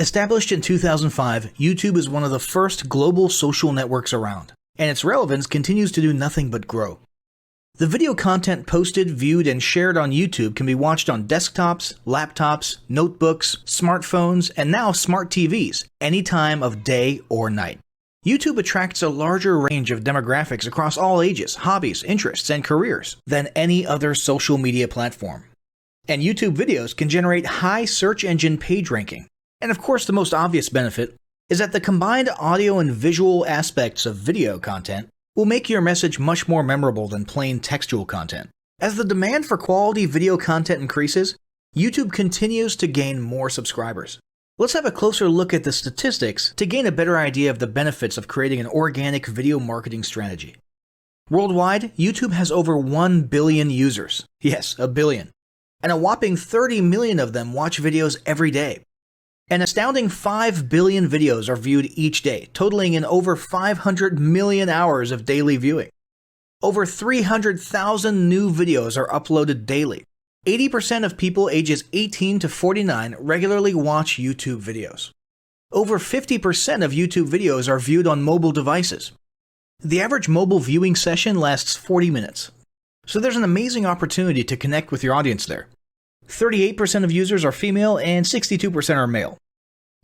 Established in 2005, YouTube is one of the first global social networks around, and its relevance continues to do nothing but grow. The video content posted, viewed, and shared on YouTube can be watched on desktops, laptops, notebooks, smartphones, and now smart TVs, any time of day or night. YouTube attracts a larger range of demographics across all ages, hobbies, interests, and careers than any other social media platform. And YouTube videos can generate high search engine page ranking. And of course, the most obvious benefit is that the combined audio and visual aspects of video content will make your message much more memorable than plain textual content. As the demand for quality video content increases, YouTube continues to gain more subscribers. Let's have a closer look at the statistics to gain a better idea of the benefits of creating an organic video marketing strategy. Worldwide, YouTube has over 1 billion users. Yes, a billion. And a whopping 30 million of them watch videos every day. An astounding 5 billion videos are viewed each day, totaling in over 500 million hours of daily viewing. Over 300,000 new videos are uploaded daily. 80% of people ages 18 to 49 regularly watch YouTube videos. Over 50% of YouTube videos are viewed on mobile devices. The average mobile viewing session lasts 40 minutes. So there's an amazing opportunity to connect with your audience there. 38% of users are female and 62% are male.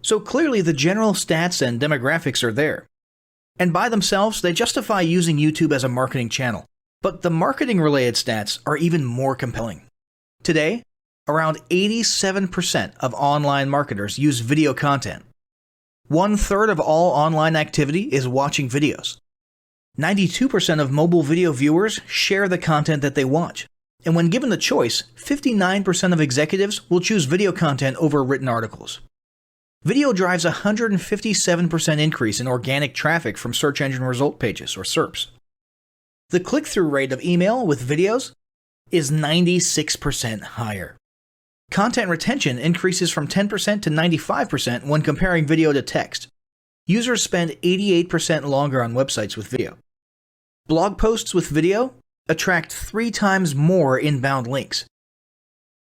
So clearly the general stats and demographics are there. And by themselves, they justify using YouTube as a marketing channel. But the marketing-related stats are even more compelling. Today, around 87% of online marketers use video content. 1/3 of all online activity is watching videos. 92% of mobile video viewers share the content that they watch. And when given the choice, 59% of executives will choose video content over written articles. Video drives a 157% increase in organic traffic from search engine result pages, or SERPs. The click-through rate of email with videos is 96% higher. Content retention increases from 10% to 95% when comparing video to text. Users spend 88% longer on websites with video. Blog posts with video attract 3 times more inbound links.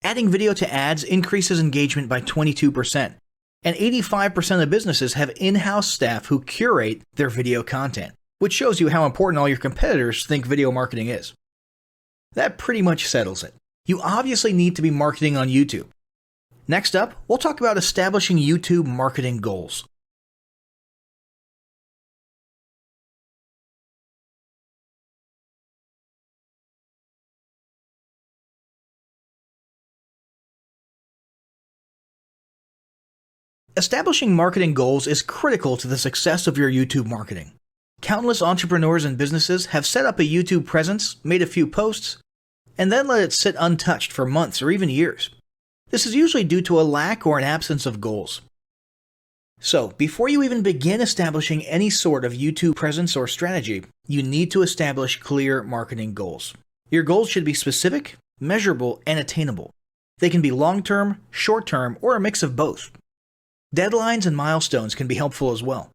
Adding video to ads increases engagement by 22%, and 85% of businesses have in-house staff who curate their video content, which shows you how important all your competitors think video marketing is. That pretty much settles it. You obviously need to be marketing on YouTube. Next up, we'll talk about establishing YouTube marketing goals. Establishing marketing goals is critical to the success of your YouTube marketing. Countless entrepreneurs and businesses have set up a YouTube presence, made a few posts, and then let it sit untouched for months or even years. This is usually due to a lack or an absence of goals. So, before you even begin establishing any sort of YouTube presence or strategy, you need to establish clear marketing goals. Your goals should be specific, measurable, and attainable. They can be long-term, short-term, or a mix of both. Deadlines and milestones can be helpful as well.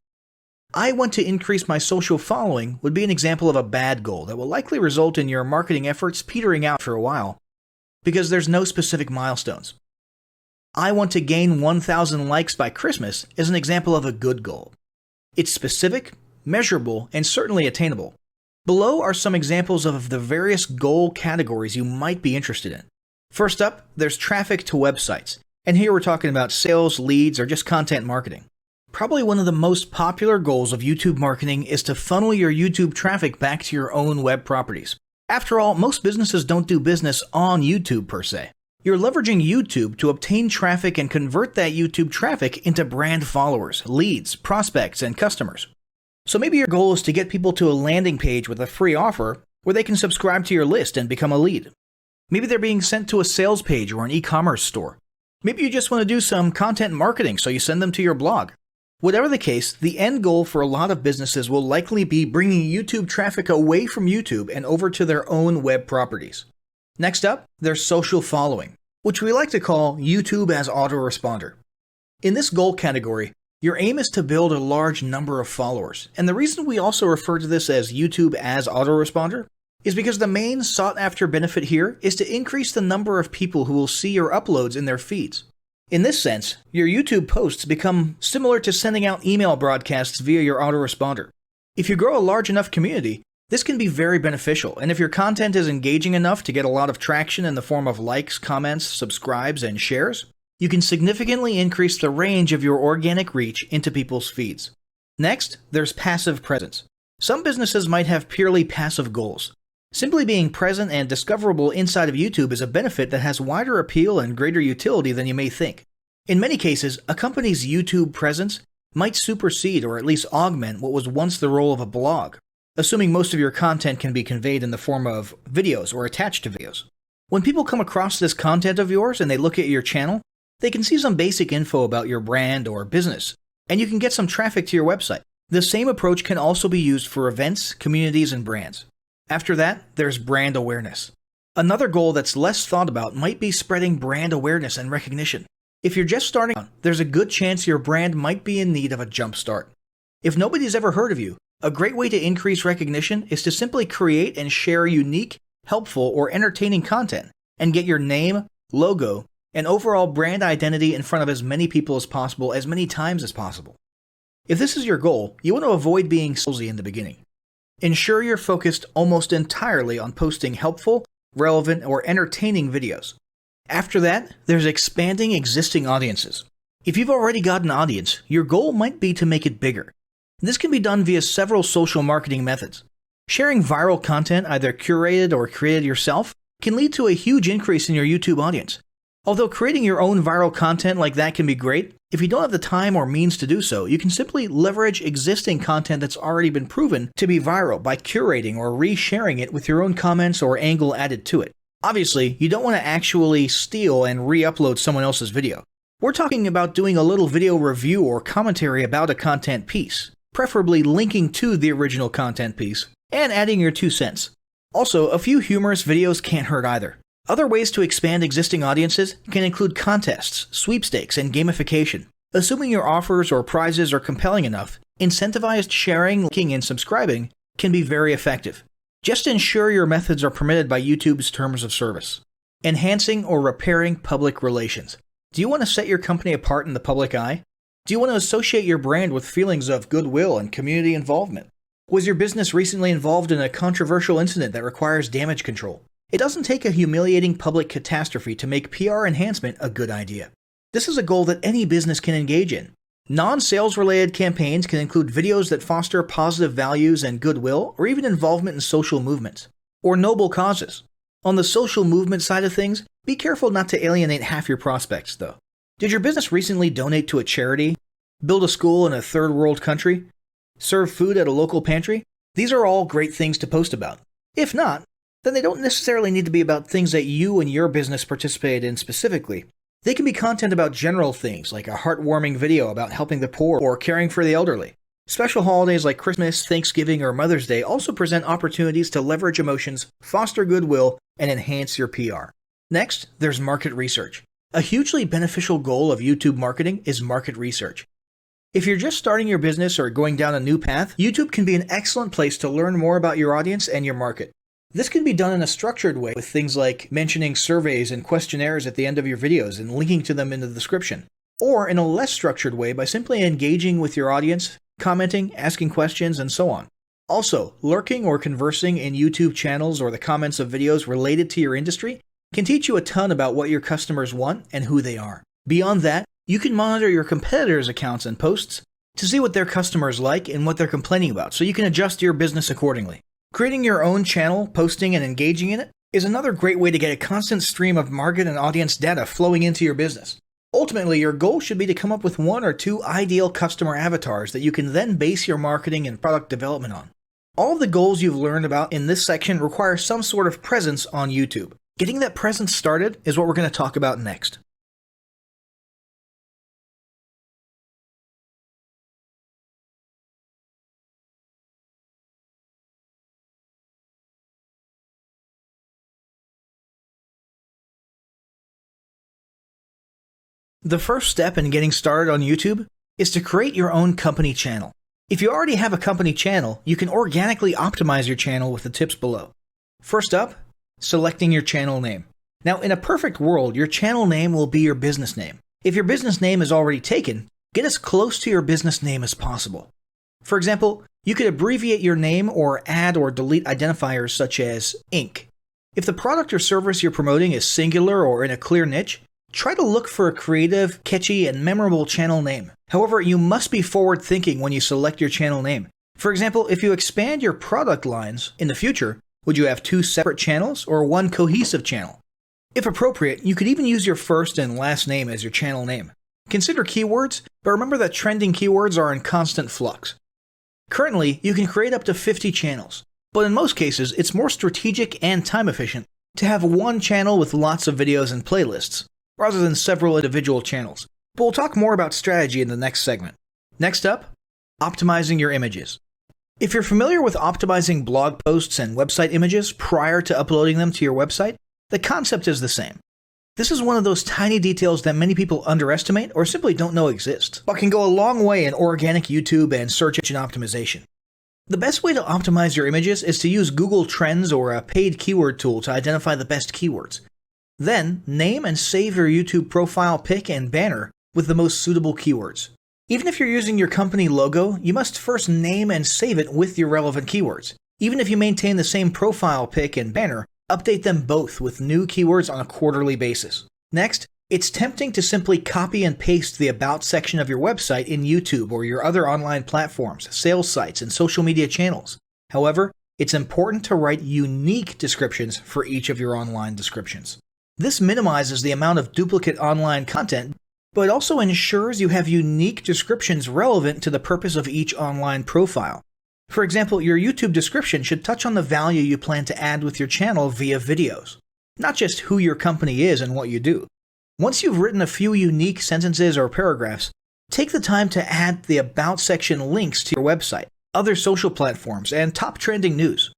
I want to increase my social following would be an example of a bad goal that will likely result in your marketing efforts petering out for a while because there's no specific milestones. I want to gain 1,000 likes by Christmas is an example of a good goal. It's specific, measurable, and certainly attainable. Below are some examples of the various goal categories you might be interested in. First up, there's traffic to websites. And here we're talking about sales, leads, or just content marketing. Probably one of the most popular goals of YouTube marketing is to funnel your YouTube traffic back to your own web properties. After all, most businesses don't do business on YouTube per se. You're leveraging YouTube to obtain traffic and convert that YouTube traffic into brand followers, leads, prospects, and customers. So maybe your goal is to get people to a landing page with a free offer where they can subscribe to your list and become a lead. Maybe they're being sent to a sales page or an e-commerce store. Maybe you just want to do some content marketing, so you send them to your blog. Whatever the case, the end goal for a lot of businesses will likely be bringing YouTube traffic away from YouTube and over to their own web properties. Next up, there's social following, which we like to call YouTube as autoresponder. In this goal category, your aim is to build a large number of followers, and the reason we also refer to this as YouTube as autoresponder is because the main sought-after benefit here is to increase the number of people who will see your uploads in their feeds. In this sense, your YouTube posts become similar to sending out email broadcasts via your autoresponder. If you grow a large enough community, this can be very beneficial, and if your content is engaging enough to get a lot of traction in the form of likes, comments, subscribes, and shares, you can significantly increase the range of your organic reach into people's feeds. Next, there's passive presence. Some businesses might have purely passive goals. Simply being present and discoverable inside of YouTube is a benefit that has wider appeal and greater utility than you may think. In many cases, a company's YouTube presence might supersede or at least augment what was once the role of a blog, assuming most of your content can be conveyed in the form of videos or attached to videos. When people come across this content of yours and they look at your channel, they can see some basic info about your brand or business, and you can get some traffic to your website. The same approach can also be used for events, communities, and brands. After that, there's brand awareness. Another goal that's less thought about might be spreading brand awareness and recognition. If you're just starting out, there's a good chance your brand might be in need of a jump start. If nobody's ever heard of you, a great way to increase recognition is to simply create and share unique, helpful, or entertaining content and get your name, logo, and overall brand identity in front of as many people as possible as many times as possible. If this is your goal, you want to avoid being salesy in the beginning. Ensure you're focused almost entirely on posting helpful, relevant, or entertaining videos. After that, there's expanding existing audiences. If you've already got an audience, your goal might be to make it bigger. This can be done via several social marketing methods. Sharing viral content, either curated or created yourself, can lead to a huge increase in your YouTube audience. Although creating your own viral content like that can be great, if you don't have the time or means to do so, you can simply leverage existing content that's already been proven to be viral by curating or resharing it with your own comments or angle added to it. Obviously, you don't want to actually steal and re-upload someone else's video. We're talking about doing a little video review or commentary about a content piece, preferably linking to the original content piece, and adding your 2 cents. Also, a few humorous videos can't hurt either. Other ways to expand existing audiences can include contests, sweepstakes, and gamification. Assuming your offers or prizes are compelling enough, incentivized sharing, liking, and subscribing can be very effective. Just ensure your methods are permitted by YouTube's terms of service. Enhancing or repairing public relations. Do you want to set your company apart in the public eye? Do you want to associate your brand with feelings of goodwill and community involvement? Was your business recently involved in a controversial incident that requires damage control? It doesn't take a humiliating public catastrophe to make PR enhancement a good idea. This is a goal that any business can engage in. Non-sales related campaigns can include videos that foster positive values and goodwill, or even involvement in social movements, or noble causes. On the social movement side of things, be careful not to alienate half your prospects, though. Did your business recently donate to a charity? Build a school in a third world country? Serve food at a local pantry? These are all great things to post about. If not, then they don't necessarily need to be about things that you and your business participated in specifically. They can be content about general things, like a heartwarming video about helping the poor or caring for the elderly. Special holidays like Christmas, Thanksgiving, or Mother's Day also present opportunities to leverage emotions, foster goodwill, and enhance your PR. Next, there's market research. A hugely beneficial goal of YouTube marketing is market research. If you're just starting your business or going down a new path, YouTube can be an excellent place to learn more about your audience and your market. This can be done in a structured way with things like mentioning surveys and questionnaires at the end of your videos and linking to them in the description, or in a less structured way by simply engaging with your audience, commenting, asking questions, and so on. Also, lurking or conversing in YouTube channels or the comments of videos related to your industry can teach you a ton about what your customers want and who they are. Beyond that, you can monitor your competitors' accounts and posts to see what their customers like and what they're complaining about, so you can adjust your business accordingly. Creating your own channel, posting, and engaging in it is another great way to get a constant stream of market and audience data flowing into your business. Ultimately, your goal should be to come up with 1 or 2 ideal customer avatars that you can then base your marketing and product development on. All of the goals you've learned about in this section require some sort of presence on YouTube. Getting that presence started is what we're going to talk about next. The first step in getting started on YouTube is to create your own company channel. If you already have a company channel, you can organically optimize your channel with the tips below. First up, selecting your channel name. Now, in a perfect world, your channel name will be your business name. If your business name is already taken, get as close to your business name as possible. For example, you could abbreviate your name or add or delete identifiers such as Inc. If the product or service you're promoting is singular or in a clear niche, try to look for a creative, catchy, and memorable channel name. However, you must be forward-thinking when you select your channel name. For example, if you expand your product lines in the future, would you have 2 separate channels or one cohesive channel? If appropriate, you could even use your first and last name as your channel name. Consider keywords, but remember that trending keywords are in constant flux. Currently, you can create up to 50 channels, but in most cases, it's more strategic and time efficient to have one channel with lots of videos and playlists, rather than several individual channels. But we'll talk more about strategy in the next segment. Next up, optimizing your images. If you're familiar with optimizing blog posts and website images prior to uploading them to your website, the concept is the same. This is one of those tiny details that many people underestimate or simply don't know exist, but can go a long way in organic YouTube and search engine optimization. The best way to optimize your images is to use Google Trends or a paid keyword tool to identify the best keywords. Then, name and save your YouTube profile pic and banner with the most suitable keywords. Even if you're using your company logo, you must first name and save it with your relevant keywords. Even if you maintain the same profile pic and banner, update them both with new keywords on a quarterly basis. Next, it's tempting to simply copy and paste the About section of your website in YouTube or your other online platforms, sales sites, and social media channels. However, it's important to write unique descriptions for each of your online descriptions. This minimizes the amount of duplicate online content, but it also ensures you have unique descriptions relevant to the purpose of each online profile. For example, your YouTube description should touch on the value you plan to add with your channel via videos, not just who your company is and what you do. Once you've written a few unique sentences or paragraphs, take the time to add the About section links to your website, other social platforms, and top trending news.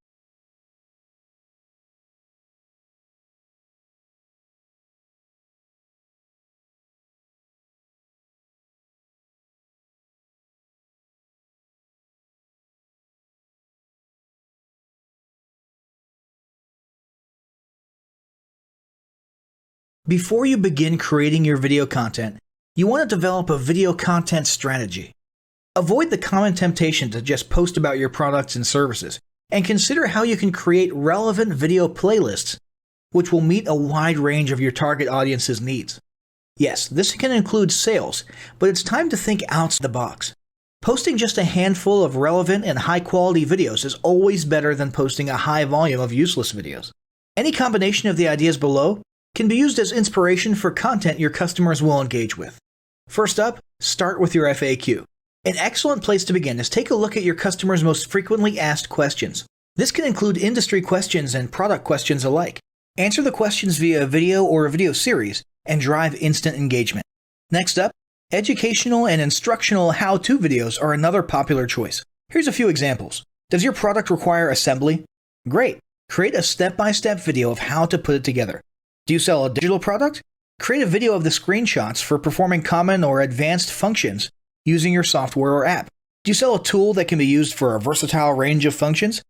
Before you begin creating your video content, you want to develop a video content strategy. Avoid the common temptation to just post about your products and services, and consider how you can create relevant video playlists which will meet a wide range of your target audience's needs. Yes, this can include sales, but it's time to think outside the box. Posting just a handful of relevant and high-quality videos is always better than posting a high volume of useless videos. Any combination of the ideas below can be used as inspiration for content your customers will engage with. First up, start with your FAQ. An excellent place to begin is take a look at your customers' most frequently asked questions. This can include industry questions and product questions alike. Answer the questions via a video or a video series and drive instant engagement. Next up, educational and instructional how-to videos are another popular choice. Here's a few examples. Does your product require assembly? Great! Create a step-by-step video of how to put it together. Do you sell a digital product? Create a video of the screenshots for performing common or advanced functions using your software or app. Do you sell a tool that can be used for a versatile range of functions?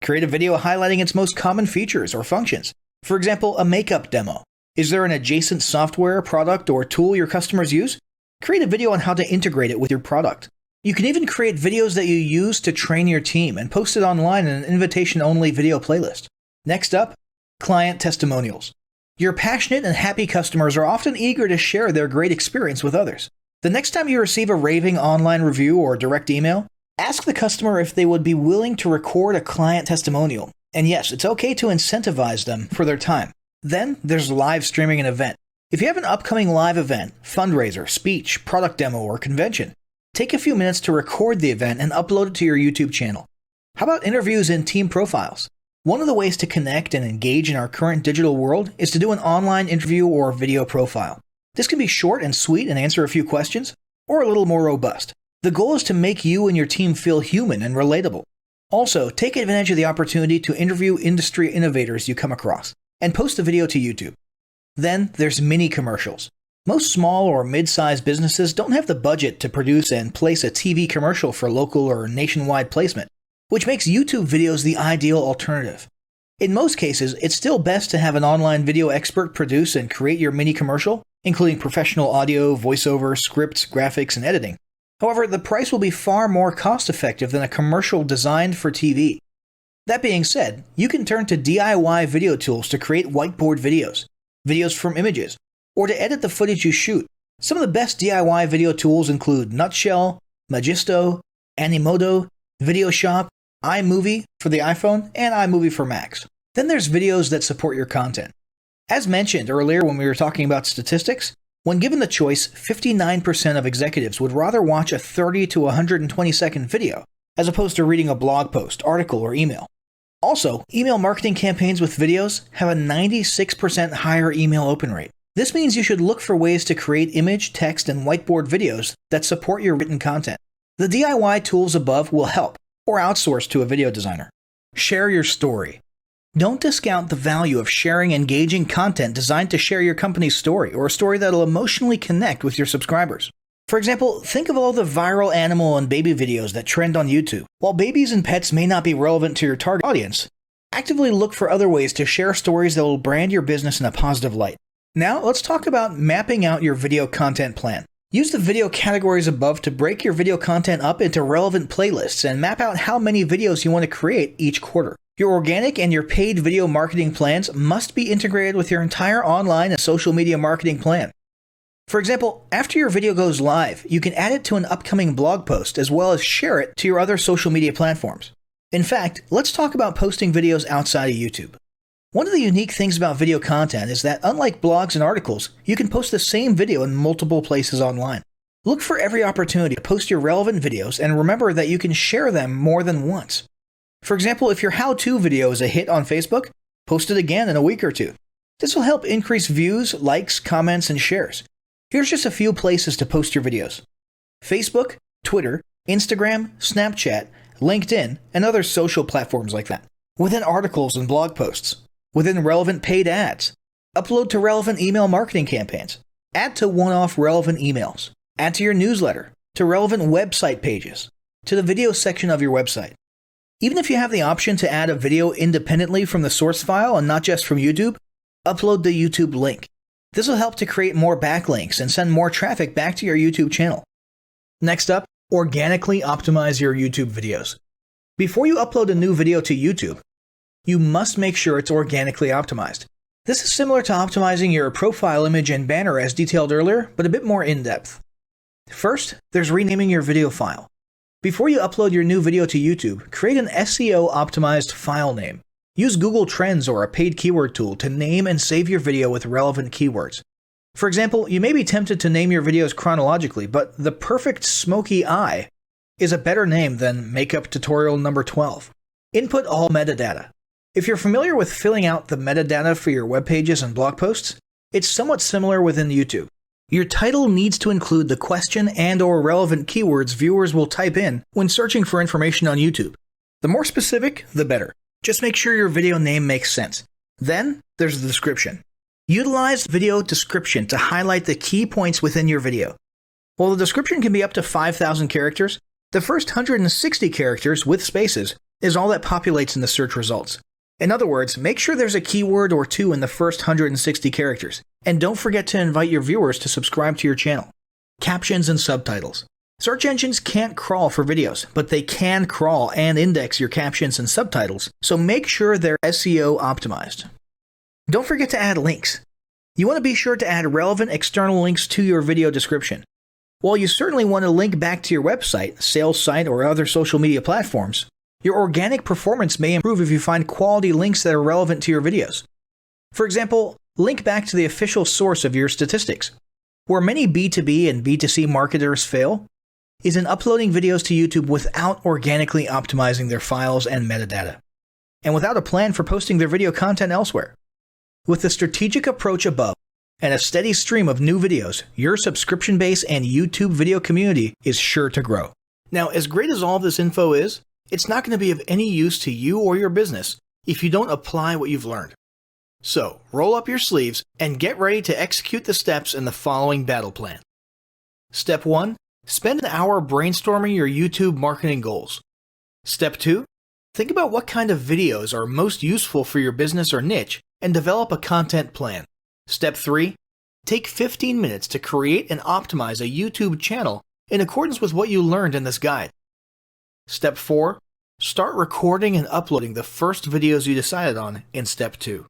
Create a video highlighting its most common features or functions. For example, a makeup demo. Is there an adjacent software, product, or tool your customers use? Create a video on how to integrate it with your product. You can even create videos that you use to train your team and post it online in an invitation-only video playlist. Next up, client testimonials. Your passionate and happy customers are often eager to share their great experience with others. The next time you receive a raving online review or direct email, ask the customer if they would be willing to record a client testimonial. And yes, it's okay to incentivize them for their time. Then there's live streaming an event. If you have an upcoming live event, fundraiser, speech, product demo, or convention, take a few minutes to record the event and upload it to your YouTube channel. How about interviews and team profiles? One of the ways to connect and engage in our current digital world is to do an online interview or video profile. This can be short and sweet and answer a few questions, or a little more robust. The goal is to make you and your team feel human and relatable. Also, take advantage of the opportunity to interview industry innovators you come across, and post the video to YouTube. Then there's mini commercials. Most small or mid-sized businesses don't have the budget to produce and place a TV commercial for local or nationwide placement, which makes YouTube videos the ideal alternative. In most cases, it's still best to have an online video expert produce and create your mini commercial, including professional audio, voiceover, scripts, graphics, and editing. However, the price will be far more cost-effective than a commercial designed for TV. That being said, you can turn to DIY video tools to create whiteboard videos, videos from images, or to edit the footage you shoot. Some of the best DIY video tools include Nutshell, Magisto, Animoto, VideoShop, iMovie for the iPhone, and iMovie for Macs. Then there's videos that support your content. As mentioned earlier when we were talking about statistics, when given the choice, 59% of executives would rather watch a 30 to 120 second video as opposed to reading a blog post, article, or email. Also, email marketing campaigns with videos have a 96% higher email open rate. This means you should look for ways to create image, text, and whiteboard videos that support your written content. The DIY tools above will help, or outsource to a video designer. Share your story. Don't discount the value of sharing engaging content designed to share your company's story, or a story that'll emotionally connect with your subscribers. For example, think of all the viral animal and baby videos that trend on YouTube. While babies and pets may not be relevant to your target audience, actively look for other ways to share stories that will brand your business in a positive light. Now, let's talk about mapping out your video content plan. Use the video categories above to break your video content up into relevant playlists and map out how many videos you want to create each quarter. Your organic and your paid video marketing plans must be integrated with your entire online and social media marketing plan. For example, after your video goes live, you can add it to an upcoming blog post as well as share it to your other social media platforms. In fact, let's talk about posting videos outside of YouTube. One of the unique things about video content is that unlike blogs and articles, you can post the same video in multiple places online. Look for every opportunity to post your relevant videos and remember that you can share them more than once. For example, if your how-to video is a hit on Facebook, post it again in a week or two. This will help increase views, likes, comments, and shares. Here's just a few places to post your videos: Facebook, Twitter, Instagram, Snapchat, LinkedIn, and other social platforms like that. Within articles and blog posts. Within relevant paid ads. Upload to relevant email marketing campaigns. Add to one-off relevant emails. Add to your newsletter. To relevant website pages. To the video section of your website. Even if you have the option to add a video independently from the source file and not just from YouTube, upload the YouTube link. This will help to create more backlinks and send more traffic back to your YouTube channel. Next up, organically optimize your YouTube videos. Before you upload a new video to YouTube, you must make sure it's organically optimized. This is similar to optimizing your profile image and banner as detailed earlier, but a bit more in-depth. First, there's renaming your video file. Before you upload your new video to YouTube, create an SEO-optimized file name. Use Google Trends or a paid keyword tool to name and save your video with relevant keywords. For example, you may be tempted to name your videos chronologically, but the perfect smoky eye is a better name than makeup tutorial number 12. Input all metadata. If you're familiar with filling out the metadata for your web pages and blog posts, it's somewhat similar within YouTube. Your title needs to include the question and/or relevant keywords viewers will type in when searching for information on YouTube. The more specific, the better. Just make sure your video name makes sense. Then, there's the description. Utilize video description to highlight the key points within your video. While the description can be up to 5,000 characters, the first 160 characters with spaces is all that populates in the search results. In other words, make sure there's a keyword or two in the first 160 characters, and don't forget to invite your viewers to subscribe to your channel. Captions and subtitles. Search engines can't crawl for videos, but they can crawl and index your captions and subtitles, so make sure they're SEO optimized. Don't forget to add links. You want to be sure to add relevant external links to your video description. While you certainly want to link back to your website, sales site, or other social media platforms, your organic performance may improve if you find quality links that are relevant to your videos. For example, link back to the official source of your statistics. Where many B2B and B2C marketers fail is in uploading videos to YouTube without organically optimizing their files and metadata, and without a plan for posting their video content elsewhere. With the strategic approach above and a steady stream of new videos, your subscription base and YouTube video community is sure to grow. Now, as great as all this info is, it's not going to be of any use to you or your business if you don't apply what you've learned. So, roll up your sleeves and get ready to execute the steps in the following battle plan. Step 1. Spend an hour brainstorming your YouTube marketing goals. Step 2. Think about what kind of videos are most useful for your business or niche and develop a content plan. Step 3. Take 15 minutes to create and optimize a YouTube channel in accordance with what you learned in this guide. Step 4. Start recording and uploading the first videos you decided on in Step 2.